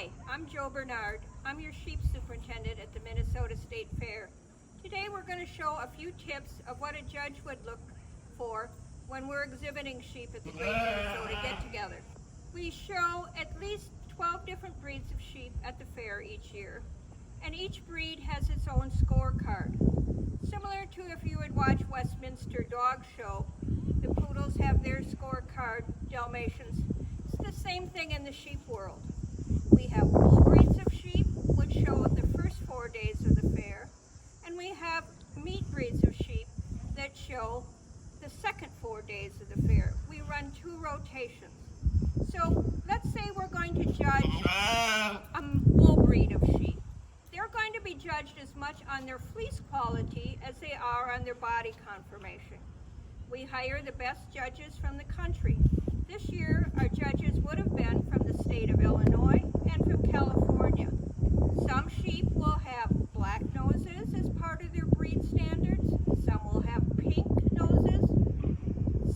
Hi, I'm Joe Bernard. I'm your sheep superintendent at the Minnesota State Fair. Today we're going to show a few tips of what a judge would look for when we're exhibiting sheep at the Great Minnesota Get-Together. We show at least 12 different breeds of sheep at the fair each year, and each breed has its own scorecard. Similar to if you would watch Westminster Dog Show, the poodles have their scorecard, Dalmatians. It's the same thing in the sheep world. We have bull breeds of sheep, which show the first 4 days of the fair, and we have meat breeds of sheep that show the second 4 days of the fair. We run 2 rotations. So let's say we're going to judge a bull breed of sheep. They're going to be judged as much on their fleece quality as they are on their body conformation. We hire the best judges from the country. This year, our judges would have been from the state of Illinois and from California. Some sheep will have black noses as part of their breed standards. Some will have pink noses.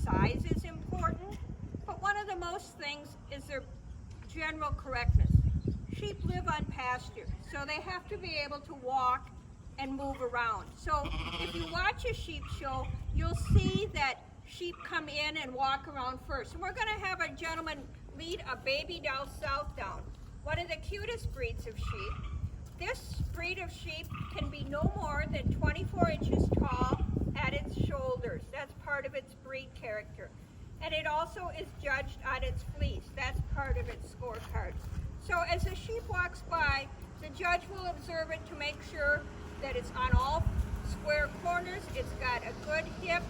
Size is important, but one of the most things is their general correctness. Sheep live on pasture, so they have to be able to walk and move around. So if you watch a sheep show, you'll see that sheep come in and walk around first. And we're going to have a gentleman lead a baby doll Southdown, one of the cutest breeds of sheep. This breed of sheep can be no more than 24 inches tall at its shoulders. That's part of its breed character. And it also is judged on its fleece. That's part of its scorecard. So as the sheep walks by, the judge will observe it to make sure that it's on all square corners, it's got a good hip,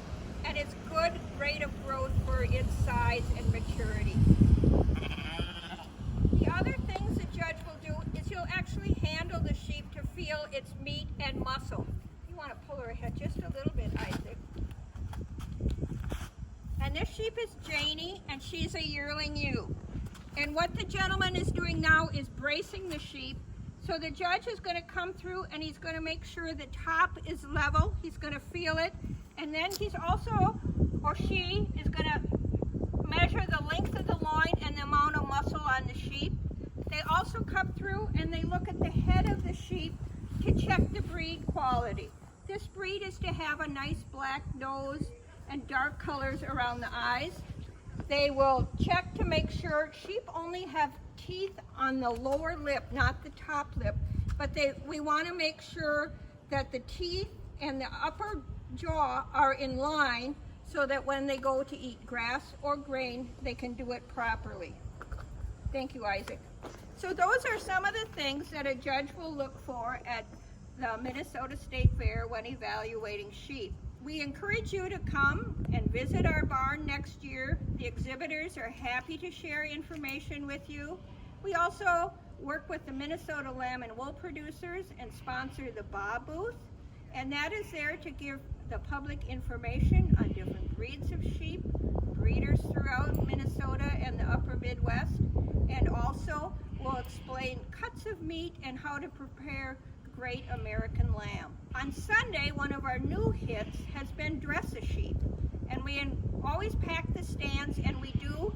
and it's good rate of growth for its size and maturity. The other things the judge will do is he'll actually handle the sheep to feel its meat and muscle. You want to pull her ahead just a little bit, Isaac. And this sheep is Janie, and she's a yearling ewe. And what the gentleman is doing now is bracing the sheep. So the judge is going to come through and he's going to make sure the top is level. He's going to feel it. And then he's also, or she, is going to measure the length of the loin and the amount of muscle on the sheep. They also come through and they look at the head of the sheep to check the breed quality. This breed is to have a nice black nose and dark colors around the eyes. They will check to make sure sheep only have teeth on the lower lip, not the top lip, but we want to make sure that the teeth and the upper jaw are in line so that when they go to eat grass or grain, they can do it properly. Thank you, Isaac. So those are some of the things that a judge will look for at the Minnesota State Fair when evaluating sheep. We encourage you to come and visit our barn next year. The exhibitors are happy to share information with you. We also work with the Minnesota Lamb and Wool producers and sponsor the BA booth, and that is there to give the public information on different breeds of sheep, breeders throughout Minnesota and the upper Midwest, and also will explain cuts of meat and how to prepare great American lamb. On Sunday, one of our new hits has been Dress-A-Sheep, and we always pack the stands, and we do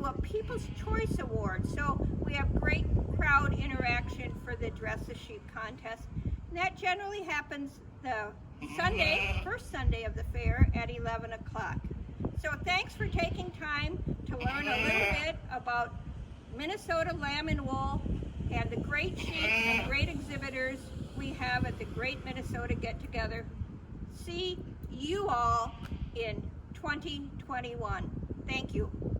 a People's Choice Award, so we have great crowd interaction for the Dress-A-Sheep contest, and that generally happens the first Sunday of the fair at 11 o'clock. So thanks for taking time to learn a little bit about Minnesota Lamb and Wool and the great sheep and great exhibitors we have at the Great Minnesota Get-Together. See you all in 2021. Thank you.